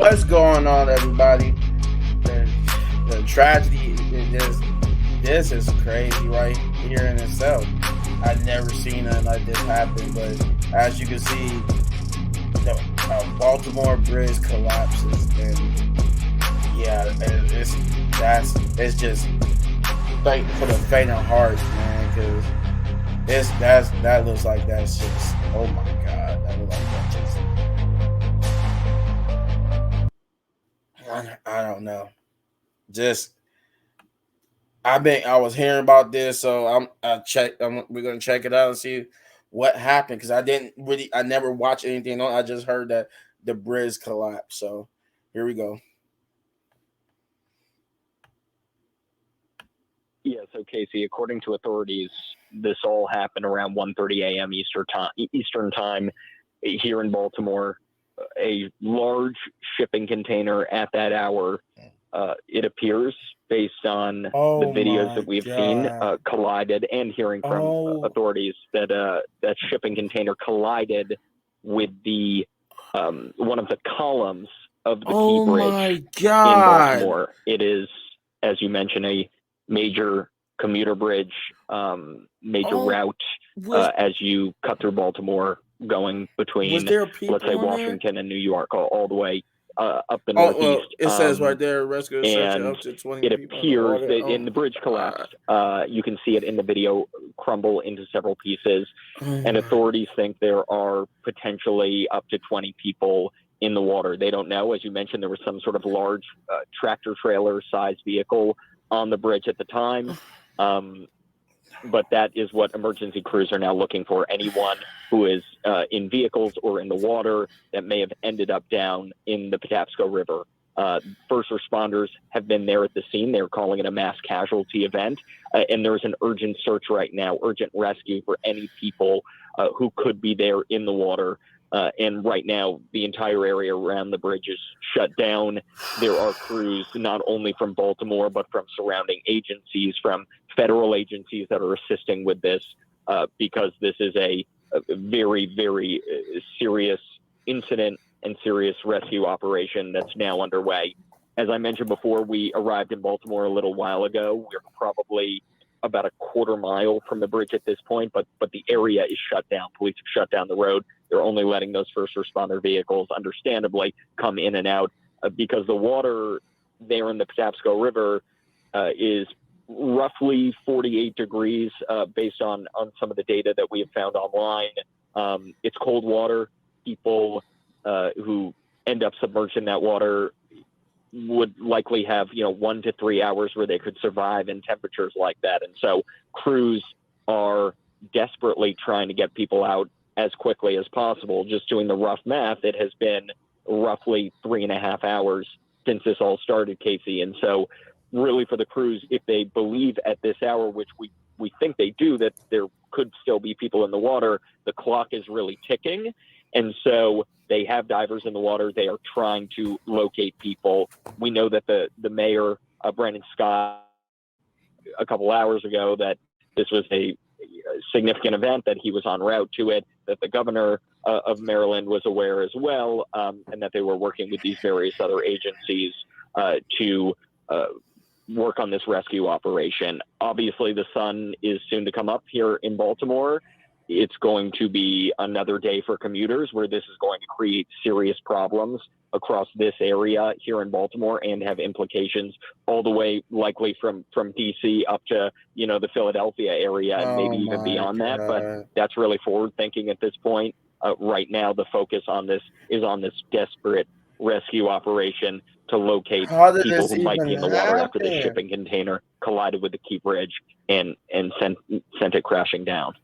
What's going on, everybody? The tragedy is this is crazy right here in itself. I've never seen nothing like this happen, but as you can see, the Baltimore bridge collapses, and yeah, it's just like for the faint of heart, man, because that looks like that's just, oh my god, that looks like that just, I don't know. Just I was hearing about this, so we're gonna check it out and see what happened, because I never watched anything on. I just heard that the bridge collapsed. So here we go. Yeah, so Casey, according to authorities, this all happened around 1:30 a.m. Eastern time here in Baltimore. A large shipping container at that hour, it appears, based on the videos that we've seen, collided, and hearing from authorities that that shipping container collided with the one of the columns of the key bridge in Baltimore. It is, as you mentioned, a major commuter bridge, major route as you cut through Baltimore, going between, let's say, Washington and New York, all the way up the northeast. It says right there, rescue and up to 20 it appears that in the bridge collapse, you can see it in the video crumble into several pieces, and authorities think there are potentially up to 20 people in the water. They don't know. As you mentioned, there was some sort of large tractor trailer sized vehicle on the bridge at the time. But that is what emergency crews are now looking for. Anyone who is in vehicles or in the water that may have ended up down in the Patapsco River. First responders have been there at the scene. They're calling it a mass casualty event. And there's an urgent search right now, urgent rescue for any people who could be there in the water. And right now, the entire area around the bridge is shut down. There are crews not only from Baltimore, but from surrounding agencies, from federal agencies that are assisting with this, because this is a very, very serious incident and serious rescue operation that's now underway. As I mentioned before, we arrived in Baltimore a little while ago. We're probably about a quarter mile from the bridge at this point, but the area is shut down. Police have shut down the road. They're only letting those first responder vehicles, understandably, come in and out because the water there in the Patapsco River is roughly 48 degrees based on some of the data that we have found online. It's cold water. People who end up submerged in that water would likely have 1 to 3 hours where they could survive in temperatures like that. And so crews are desperately trying to get people out as quickly as possible. Just doing the rough math, it has been roughly 3.5 hours since this all started, Casey. And so really for the crews, if they believe at this hour, which we think they do, that there could still be people in the water, the clock is really ticking. And so they have divers in the water. They are trying to locate people. We know that the mayor, Brandon Scott, a couple hours ago, that this was a significant event, that he was en route to it, that the governor of Maryland was aware as well, and that they were working with these various other agencies to work on this rescue operation. Obviously, the sun is soon to come up here in Baltimore. It's going to be another day for commuters where this is going to create serious problems across this area here in Baltimore and have implications all the way likely from DC up to, the Philadelphia area and maybe even beyond that. But that's really forward thinking at this point. Right now, the focus on this is on this desperate rescue operation to locate people who might be in the water after the shipping container collided with the key bridge and sent it crashing down.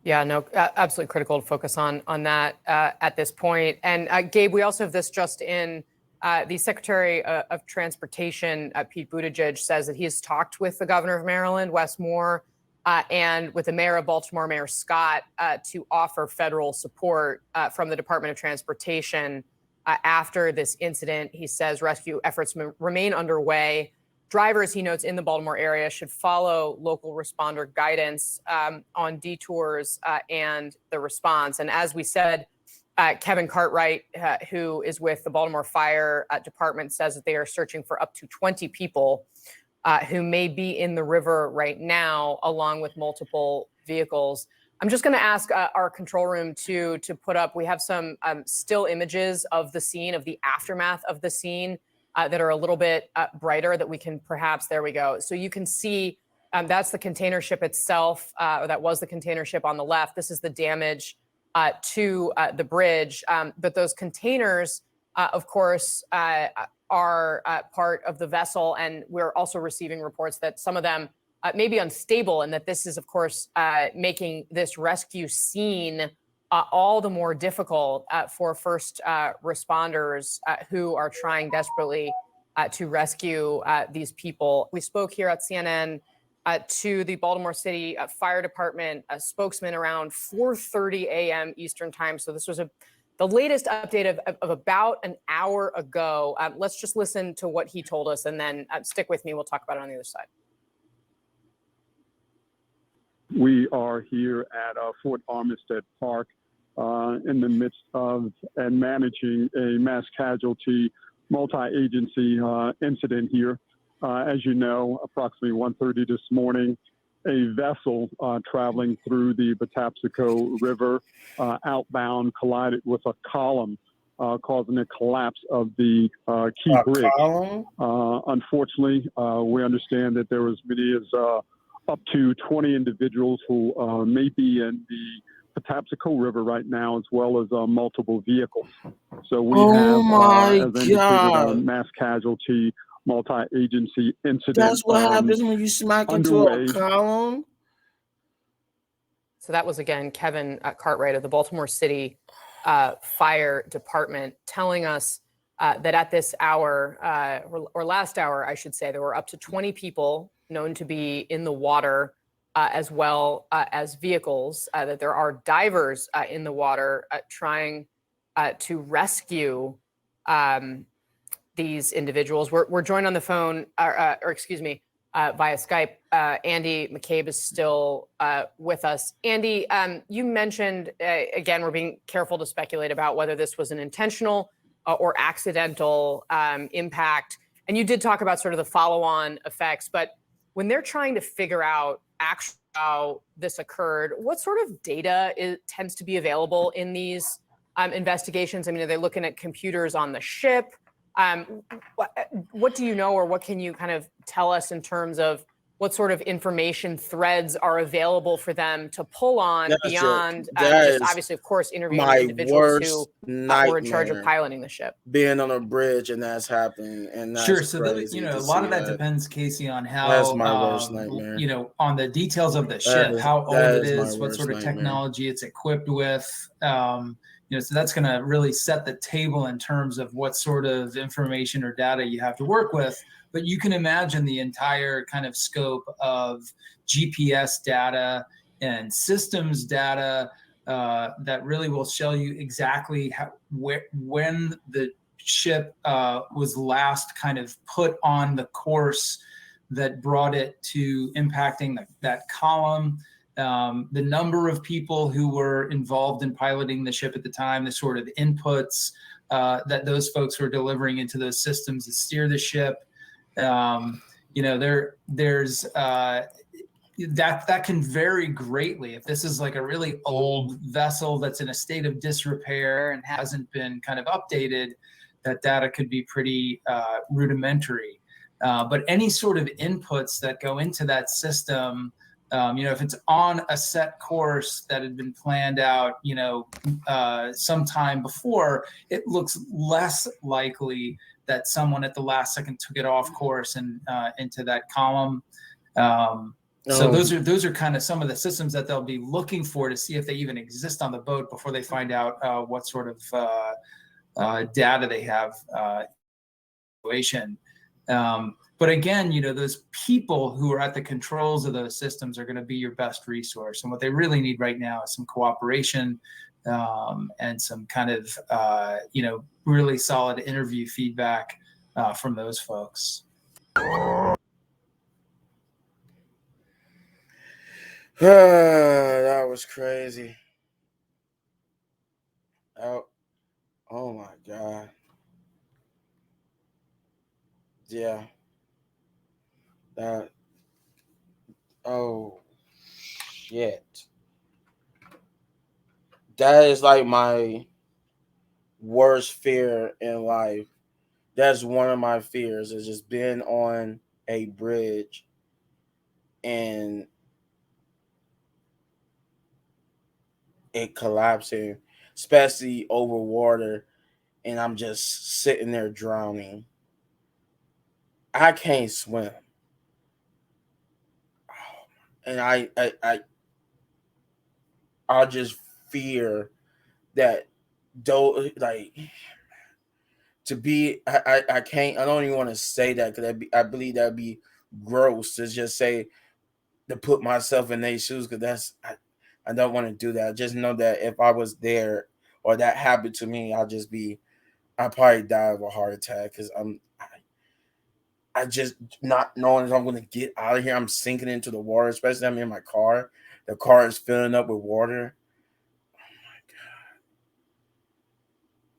Yeah, no, absolutely critical to focus on that at this point. And Gabe, we also have this just in. The Secretary of Transportation, Pete Buttigieg, says that he has talked with the governor of Maryland, Wes Moore, and with the mayor of Baltimore, Mayor Scott, to offer federal support from the Department of Transportation after this incident. He says rescue efforts remain underway. Drivers, he notes, in the Baltimore area should follow local responder guidance on detours and the response. And as we said, Kevin Cartwright, who is with the Baltimore Fire Department, says that they are searching for up to 20 people who may be in the river right now, along with multiple vehicles. I'm just going to ask our control room to put up. We have some still images of the scene, of the aftermath of the scene, that are a little bit brighter that we can perhaps. There we go. So you can see that's the container ship itself, or that was the container ship on the left. This is the damage to the bridge. But those containers, of course, are part of the vessel. And we're also receiving reports that some of them may be unstable, and that this is, of course, making this rescue scene all the more difficult for first responders who are trying desperately to rescue these people. We spoke here at CNN to the Baltimore City Fire Department spokesman around 4:30 a.m. Eastern time. So this was the latest update of about an hour ago. Let's just listen to what he told us, and then stick with me. We'll talk about it on the other side. We are here at Fort Armistead Park in the midst of and managing a mass casualty multi-agency incident here. As you know, approximately 1:30 this morning, a vessel traveling through the Patapsco River outbound collided with a column, causing a collapse of the key bridge. Unfortunately, we understand that there was many as up to 20 individuals who may be in the Patapsco River right now, as well as multiple vehicles. So we have, as indicated, a mass casualty multi-agency incident. That's what happens when you smack into a column. So that was, again, Kevin Cartwright of the Baltimore City Fire Department telling us that at this hour, or last hour, I should say, there were up to 20 people known to be in the water, as well as vehicles, that there are divers in the water trying to rescue these individuals. We're joined on the phone, or excuse me, via Skype. Andy McCabe is still with us. Andy, you mentioned, again, we're being careful to speculate about whether this was an intentional or accidental impact. And you did talk about sort of the follow-on effects, but when they're trying to figure out actually how this occurred, what sort of data tends to be available in these investigations? I mean, are they looking at computers on the ship? What do you know, or what can you kind of tell us in terms of what sort of information threads are available for them to pull on beyond just obviously, of course, interviewing individuals who were in charge of piloting the ship? Being on a bridge and that's happening, and that's sure. So crazy a lot of that depends, Casey, on how that's my worst nightmare. On the details of the ship, how old it is, what sort of technology it's equipped with. So that's going to really set the table in terms of what sort of information or data you have to work with. But you can imagine the entire kind of scope of GPS data and systems data that really will show you exactly when the ship was last kind of put on the course that brought it to impacting that column. The number of people who were involved in piloting the ship at the time, the sort of inputs that those folks were delivering into those systems to steer the ship. There's that can vary greatly. If this is like a really old vessel that's in a state of disrepair and hasn't been kind of updated, that data could be pretty rudimentary. But any sort of inputs that go into that system, if it's on a set course that had been planned out, sometime before, it looks less likely that someone at the last second took it off course and into that column. So those are kind of some of the systems that they'll be looking for to see if they even exist on the boat before they find out what sort of data they have. But again, those people who are at the controls of those systems are going to be your best resource. And what they really need right now is some cooperation and some kind of, really solid interview feedback from those folks. That was crazy. Oh, Oh shit. That is like my worst fear in life. That's one of my fears, is just being on a bridge and it collapsing, especially over water, and I'm just sitting there drowning. I can't swim. And I just fear that, though, like, to be, I can't, I don't even want to say that, because I believe that'd be gross to just say, to put myself in their shoes, because I don't want to do that. I just know that if I was there or that happened to me, I'd probably die of a heart attack, because I just not knowing if I'm going to get out of here. I'm sinking into the water, especially I'm in my car. The car is filling up with water.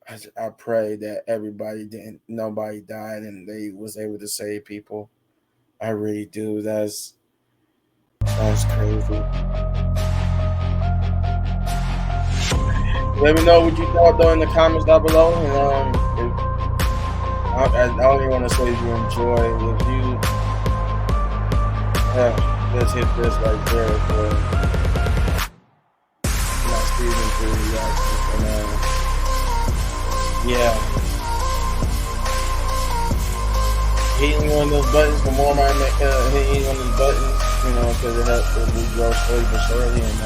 I pray that nobody died and they was able to save people. I really do. That's crazy. Let me know what you thought though in the comments down below. And I don't even want to say if you enjoy. If you just hit this right there for my season 3 reactions. And yeah, hitting one of those buttons for more my hitting one of those buttons, because it helps we grow slowly but surely. And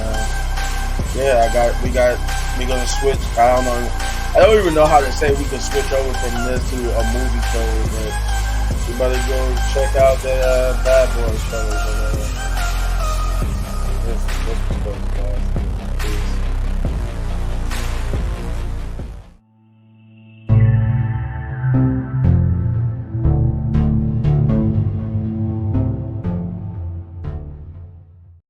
yeah, we're gonna switch. I don't even know how to say we can switch over from this to a movie show, but we better go check out the Bad Boys show.